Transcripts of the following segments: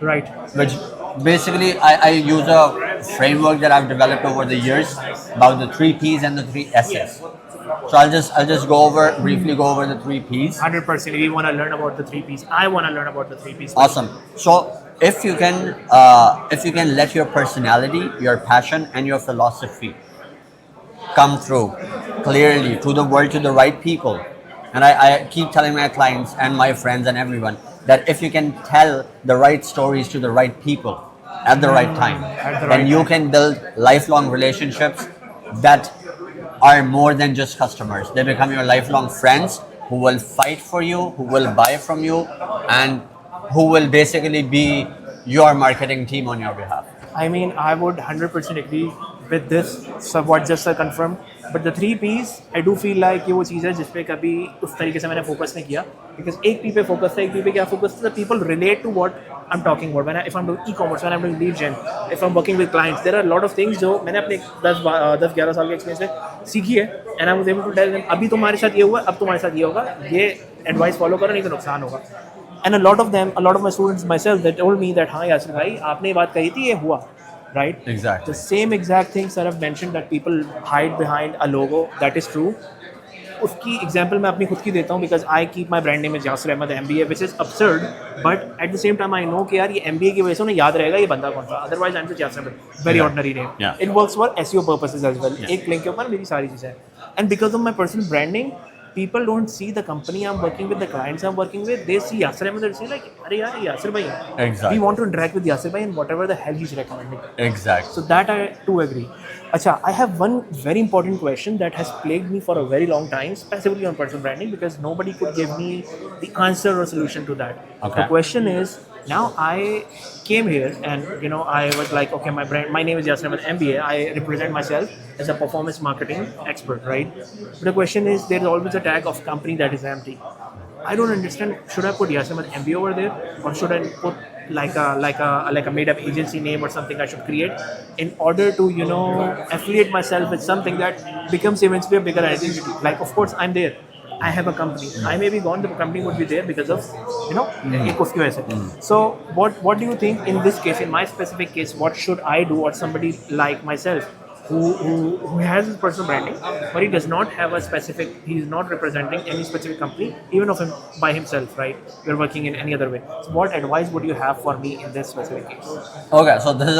Right. which basically I use a framework that I've developed over the years about the three P's and the three S's. So I'll just briefly go over the three P's. 100%. We want to learn about the three P's. I want to learn about the three P's. Awesome. So if you can let your personality, your passion, and your philosophy come through clearly to the world, to the right people. And I keep telling my clients and my friends and everyone that if you can tell the right stories to the right people at the right time, At the then right you time. can build lifelong relationships that are more than just customers. They become your lifelong friends who will fight for you, who will buy from you, and who will basically be your marketing team on your behalf. I mean, I would 100% agree with this, so what just confirmed. But the three P's, I do feel like ये वो चीज़ है जिस पे कभी उस तरीके से मैंने फोकस नहीं किया. Because एक P पे फोकस था, एक P पे क्या फोकस था? The people relate to what I'm talking about. If I'm doing e-commerce, when I'm doing lead gen, if I'm working with clients, there are a lot of things जो मैंने अपने 10-11 साल के एक्सपीरियंस से सीखी है. And I was able to tell them, अभी तुम्हारे साथ ये हुआ, अब तुम्हारे साथ ये होगा, ये एडवाइस फॉलो करो नहीं तो नुकसान होगा. And a lot of my students myself, they told me that हाँ यासिर भाई आपने ये बात कही थी ये हुआ, right? Exactly. The same exact things that I've mentioned that people hide behind a logo, that is true. उसकी एग्जाम्पल मैं अपनी खुद की देता हूँ because I keep my brand name is Yasir Ahmad MBA which is absurd, but at the same time I know कि यार ये MBA की वजह से उन्हें याद रहेगा ये बंदा कौन सा. Otherwise I am just Yasir Ahmad, very ordinary name. Yeah. It works for SEO purposes as well. एक लिंक के ऊपर मेरी सारी चीज़ें हैं. And because of my personal branding, people don't see the company I'm working with, the clients I'm working with. They see Yasir Ahmed, they say like, "Arey yaar, ye Yasir bhai hai." Exactly. We want to interact with Yasir bhai and whatever the hell he's recommending. Exactly. So that I too agree. Acha, I have one very important question that has plagued me for a very long time, specifically on personal branding, because nobody could give me the answer or solution to that. Okay. The question is, now I came here and I was like, okay, my name is Yasir Ahmed MBA. I represent myself as a performance marketing expert, right? But the question is, there is always a tag of company that is empty. I don't understand. Should I put Yasir Ahmed MBA over there, or should I put like a made up agency name or something I should create in order to affiliate myself with something that becomes eventually a bigger identity? Like, of course, I'm there. I have a company. I may be gone. The company would be there because of एक उसकी वजह से. So what do you think in this case, in my specific case, what should I do, or somebody like myself who has his personal branding, but he does not have a specific, he is not representing any specific company, even of him by himself, right? We're working in any other way. So what advice would you have for me in this specific case? Okay, so this is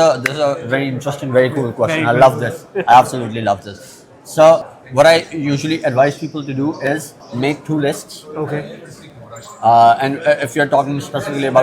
a very interesting, very cool question. Very I cool. love this. I absolutely love this. So what I usually advise people to do is make two lists. Okay. And if you're talking specifically about